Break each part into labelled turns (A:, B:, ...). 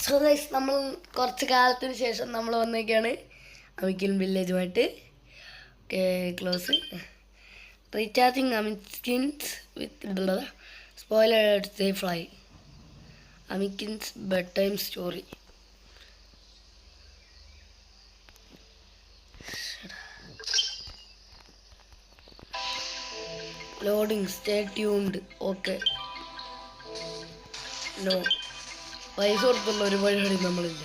A: So guys, നമ്മൾ കുറച്ച് കാലത്തിന് ശേഷം നമ്മൾ വന്നേക്കാണ് അമിക്കിൻ വില്ലേജുമായിട്ട്. Okay, close. Recharging Amikins with spoiler say fly Amikins bedtime story. Loading, stay tuned. Okay, no, പൈസ കൊടുത്തുള്ള ഒരു പരിപാടി നമ്മളില്ല.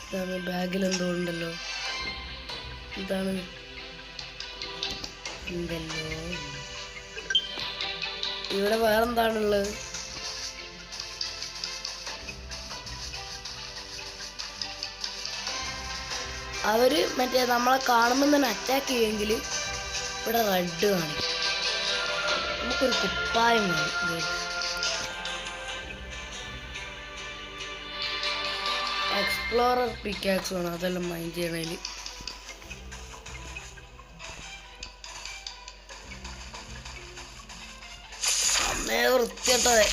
A: ഇതാണ് ബാഗിൽ എന്തോ ഉണ്ടല്ലോ. ഇതാണ് ഉണ്ടല്ലോ. ഇവിടെ വേറെന്താണുള്ളത്? അവര് മറ്റേ നമ്മളെ കാണുമ്പോൾ തന്നെ അറ്റാക്ക് ചെയ്യുമെങ്കിൽ ഇവിടെ റെഡ് കാണിക്കും. നമുക്കൊരു കുപ്പായം വേണം. എക്സ്പ്ലോറർ പിക്കാക്സ് വേണം, അതെല്ലാം മൈൻഡ് ചെയ്യണേല്. അമ്മേ വൃത്തിയിട്ടതെ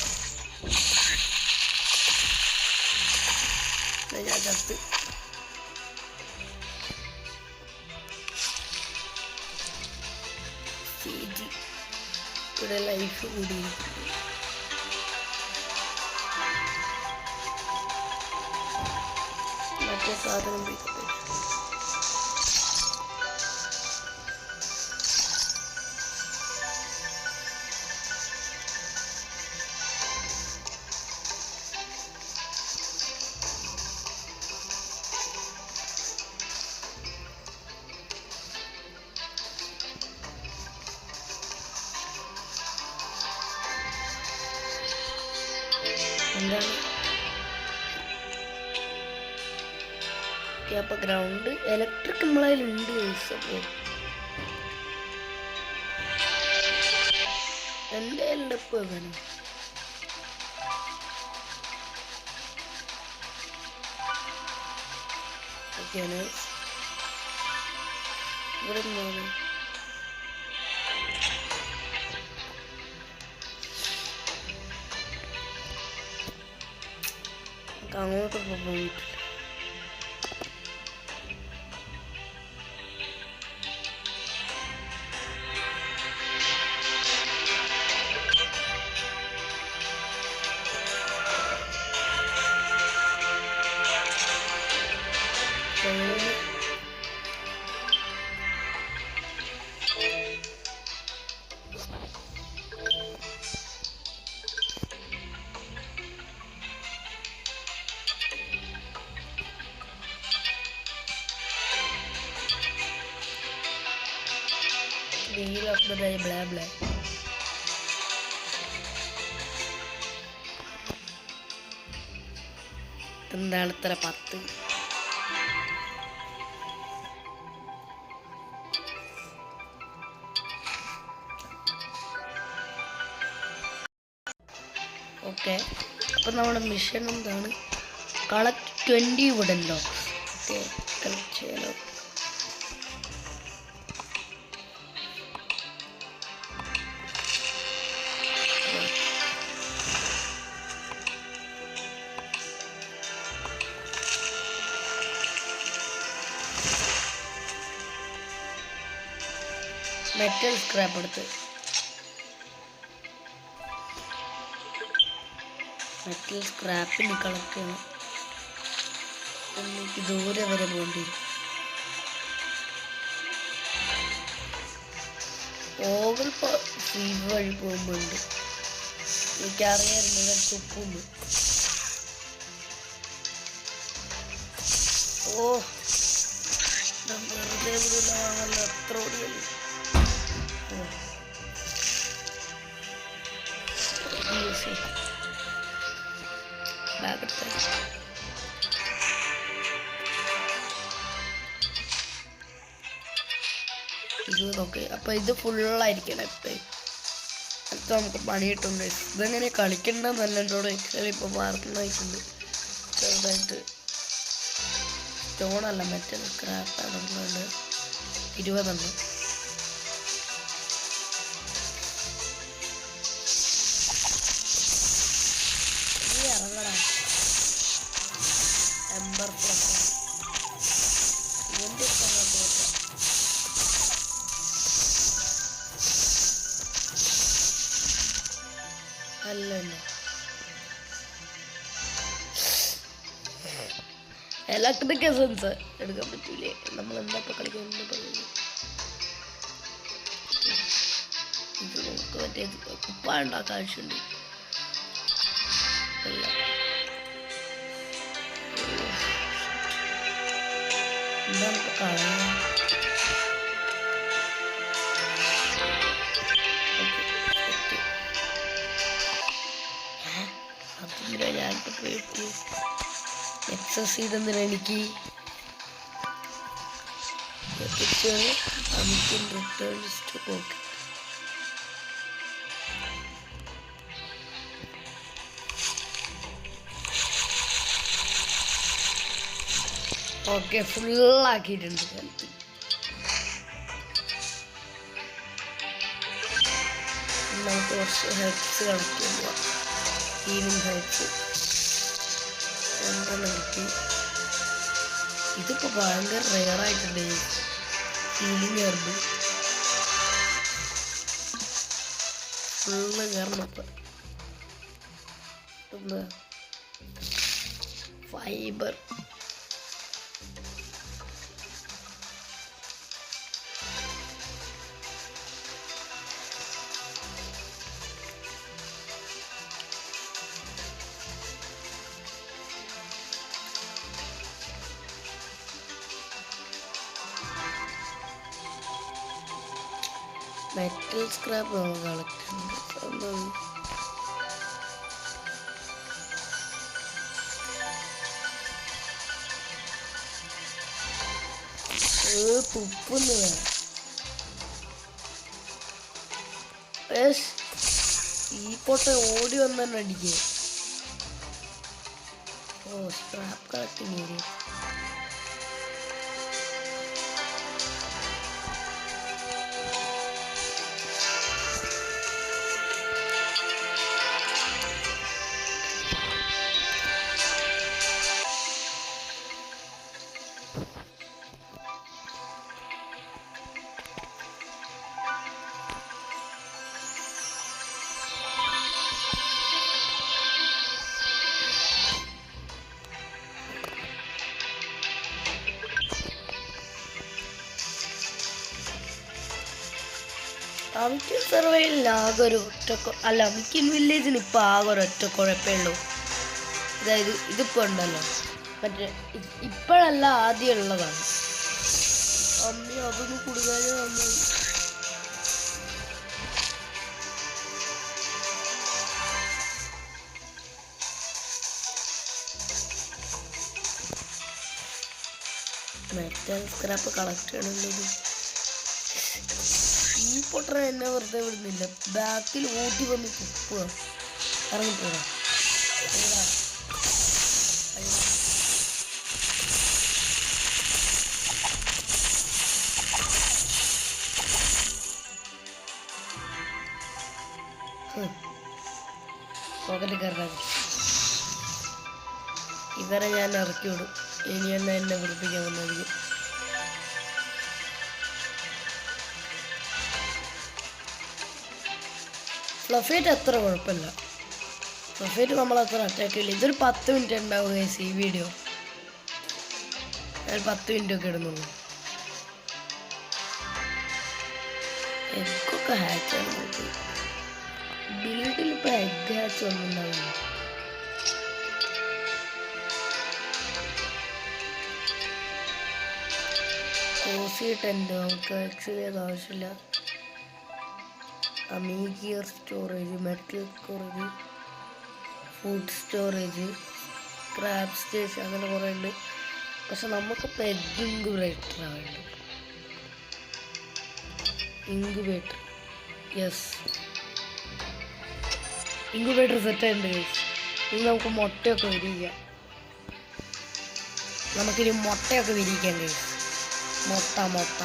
A: ഞാൻ ചത്ത്. ഇവിടെ ലൈഫ് കൂടി മറ്റേ സാധനം എന്താണ്? അപ്പൊ ഗ്രൗണ്ട് ഇലക്ട്രിക് നമ്മളതിലുണ്ട്. അപ്പോൾ എൻ്റെ ഇപ്പൊ വേണം. ഓക്കെയാണ്. ഇവിടെ എന്താണ്? അങ്ങോട്ട് പോയിട്ട് wheel of the day, blah blah. എന്താണ് ഇത്ര 10? ഓക്കെ, അപ്പം നമ്മുടെ മിഷൻ എന്താണ്? Collect 20 wooden logs. Okay, collect ചെയ്യാലോ. മെറ്റൽ സ്ക്രാപ്പ് എടുത്ത് മെറ്റൽ സ്ക്രാപ്പിന് കളക്ട് ചെയ്യണം. എനിക്ക് ദൂരെ വരെ പോകേണ്ടി വരും. ഓവൽ ഫ്രീ വഴി പോകുമ്പോണ്ട് എനിക്കറിയായിരുന്നു തുപ്പുന്നു. ഓ, വെറുതെ വിടുന്നതാണല്ലോ. എത്ര ഓടിയല്ലേ. ഓക്കെ, അപ്പൊ ഇത് ഫുള്ളായിരിക്കണം. അടുത്ത നമുക്ക് പണി കിട്ടുന്നുണ്ട്. ഇതെങ്ങനെ കളിക്കണ്ടെന്നല്ലോട് ഇപ്പൊ മാർക്കുണ്ടായിട്ടുണ്ട്. ചെറുതായിട്ട് സ്റ്റോണല്ല, മെറ്റൽ സ്ക്രാപ്പാണ്. 20 എംബർ ഫ്ലഫർ ഇവൻ്റെ അല്ലല്ലോ ഇലക്ട്രിക് എസൻസ് എടുക്കാൻ പറ്റൂലേ? നമ്മൾ എന്താ ഇപ്പൊ കളിക്കുന്നത്? ഇത് നമുക്ക് മറ്റേ കുപ്പ ഉണ്ടാക്കാൻ ആവശ്യമുണ്ട്. എന്താണ് ഇപ്പൊ കളയുന്നത്? അതില്ല ഞാനിപ്പോ പോയിട്ട് എക്സസ് ചെയ്തെന്തിനാ എനിക്ക് റിട്ടേൺസ് ടു പോക്കറ്റ്. ഓക്കെ ഫുള്ളാക്കിയിട്ടുണ്ട്. നമുക്ക് കുറച്ച് ഹെൽപ്സ് കളക്ട് ചെയ്യുക. ഹീലിംഗ് ഹെൽപ്സ് കിട്ടി. ഇതിപ്പോൾ ഭയങ്കര റെയറായിട്ടുണ്ട് ഹീലിംഗ് ഹെർബ്. ഫുള്ള് കയറണപ്പം ഫൈബർ മെറ്റൽ സ്ക്രാപ്പ് നമുക്ക് കളക്ട് ചെയ്യുന്നുണ്ട്. തുപ്പുന്നു ഈ പൊട്ട ഓടി വന്നെ അടിക്കുക. ഓ സ്ക്രാപ്പ് കളക്ടിങ് ഏരിയ. അമിക്കൻ സർവൈവലിന് ആകെ ഒരു അമിക്കൻ വില്ലേജിന് ഇപ്പം ആകെ ഒരൊറ്റ കുഴപ്പമേ ഉള്ളൂ. അതായത് ഇതിപ്പോൾ ഉണ്ടല്ലോ മറ്റേ ഇപ്പോഴല്ല ആദ്യം ഉള്ളതാണ്. അമ്മി അതൊന്നും കൊടുക്കാതെ നന്നായി. മെറ്റൽ സ്ക്രാപ്പ് കളക്ട് ചെയ്യണമെങ്കിലും ഈ പൊട്ടറ എന്നെ വെറുതെ വിടുന്നില്ല. ബാക്കിൽ ഓട്ടി വന്ന് കുപ്പുക. ഇറങ്ങിപ്പോകാം. പോക്കറ്റ് കയറാൻ ഇവരെ ഞാൻ ഇറക്കി വിടും. ഇനി എന്നെ വെറുപ്പിക്കാൻ വന്നായിരിക്കും. ഫ്ലഫേറ്റ് അത്ര കുഴപ്പമില്ല. ഫ്ലഫേറ്റ് നമ്മളത്ര അറ്റാക്ക് ചെയ്യില്ല. ഇതൊരു 10 മിനിറ്റ് ഉണ്ടാവുക ഈ വീഡിയോ. ഞാൻ 10 മിനിറ്റ് ഒക്കെ ഇടുന്നുള്ളൂ. എഗ്ഗൊക്കെ ഹാച്ചാണ് നമുക്ക്. ബിൽഡിൽ ഇപ്പോൾ എഗ്ഗ് ഹാച്ച് ഒന്നും ഉണ്ടാവില്ല. കോസി ടെൻറ്റ് നമുക്ക് എക്സ് ചെയ്ത ആവശ്യമില്ല. അമീഗിയർ storage, metal storage, food storage, scrap station, അങ്ങനെ കുറേ ഉണ്ട്. പക്ഷെ നമുക്കിപ്പോൾ എഗ് ഇൻക്യുബേറ്ററാണ് വേണ്ടത്. ഇൻക്യുബേറ്റർ യെസ്, ഇൻക്യുബേറ്റർ സെറ്റായിട്ടുണ്ട് ഗൈസ്. ഇനി നമുക്ക് മുട്ടയൊക്കെ വിരിയിക്കാം. നമുക്കിനി മുട്ടയൊക്കെ വിരിയിക്കാം ഗൈസ്. മുട്ട മുട്ട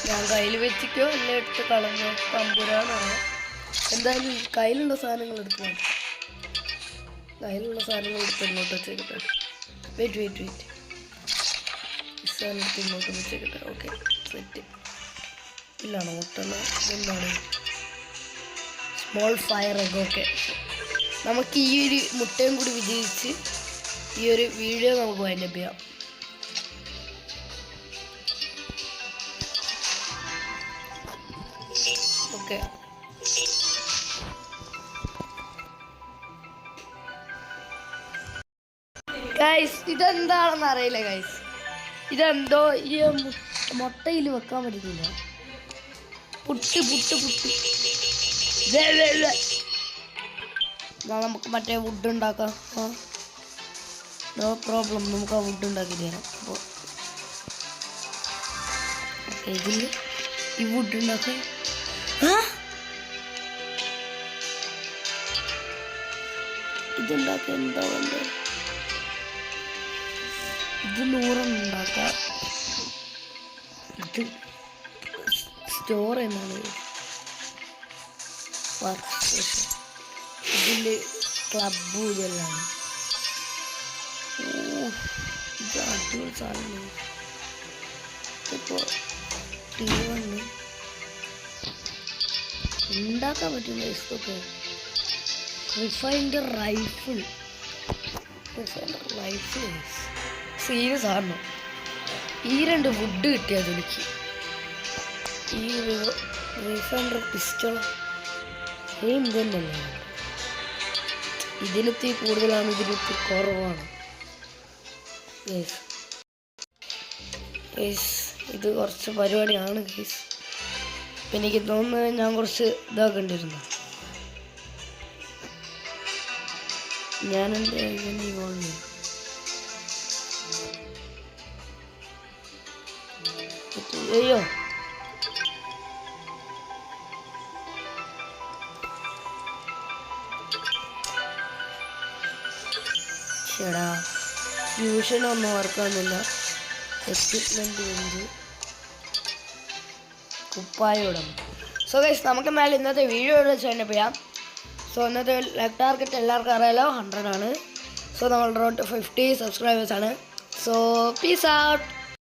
A: ഞാൻ കയ്യിൽ വെച്ചിക്കോ എല്ലാം എടുത്ത് കളഞ്ഞോ തമ്പുരാണോ. എന്തായാലും കയ്യിലുള്ള സാധനങ്ങൾ എടുത്ത് ഇങ്ങോട്ട് വെച്ചേക്കട്ടെ. വെയിറ്റ് സാധനം എടുത്ത് ഇങ്ങോട്ട് വെച്ചേക്കട്ടെ. Okay, set. ഇല്ലാണോ മുട്ടല്ല, എന്താണ് സ്മോൾ ഫയർ എഗ്. ഓക്കെ, നമുക്ക് ഈ ഒരു മുട്ടയും കൂടി വിജയിച്ച് ഈ ഒരു വീഡിയോ നമുക്ക് വൈൻഡപ്പ് ചെയ്യാം. ഓക്കെ, ഗൈസ് ഇതെന്താണെന്ന് അറിയില്ല ഗൈസ്. ഇതെന്തോ ഈ മുട്ടയിൽ വെക്കാൻ പറ്റുന്നില്ല. പുട്ട് നമുക്ക് മറ്റേ വുഡ് ഉണ്ടാക്കാം. നോ പ്രോബ്ലം, നമുക്ക് ആ വുഡ് ഉണ്ടാക്കി തരാം. അപ്പോൾ ഇതിൽ ഈ വുഡ് ഉണ്ടാക്കാൻ ഇതുണ്ടാക്കാൻ എന്താ വേണ്ടത്? ഇത് 100 ഉണ്ടാക്കാം. ഇത് സ്റ്റോർ എന്നാണ്. ഇതില് ക്ലബ് ഇതെല്ലാം. ഇത് അടിപൊളി സാധനം. ഇപ്പോൾ T1 ഉണ്ടാക്കാൻ പറ്റുന്ന ഇതൊക്കെ. റിഫൈൻഡ് റൈഫിൾ സീരിയസ് ആണോ? ഈ 2 വുഡ് കിട്ടിയത് എനിക്ക്. ഈ റിഫൈൻഡർ പിസ്റ്റൾ തന്നെയല്ല. ഇതിലെത്തി കൂടുതലാണ്, ഇതിലെത്തി കുറവാണ്. ഇത് കുറച്ച് പരിപാടിയാണ് ഗൈസ്. അപ്പം എനിക്ക് തോന്നുന്നത് ഞാൻ കുറച്ച് ഇതാക്കേണ്ടിരുന്നു. ഞാനെൻ്റെ അയ്യോ ചേടാ, ഫ്യൂഷനൊന്നും ഓർക്കാന്നില്ല. എക്വിപ്മെൻറ്റ് ഉണ്ട്, കുപ്പായോടം. സോ ഗൈസ്, നമുക്ക് മേലെ ഇന്നത്തെ വീഡിയോ വെച്ച് ചെയ്യാം. സോ ഇന്നത്തെ ലൈക്ക് ടാർഗറ്റ് എല്ലാവർക്കും അറിയാലോ, 100 ആണ്. സോ നമ്മൾ റോഡ് 50 സബ്സ്ക്രൈബേഴ്സാണ്. So peace out.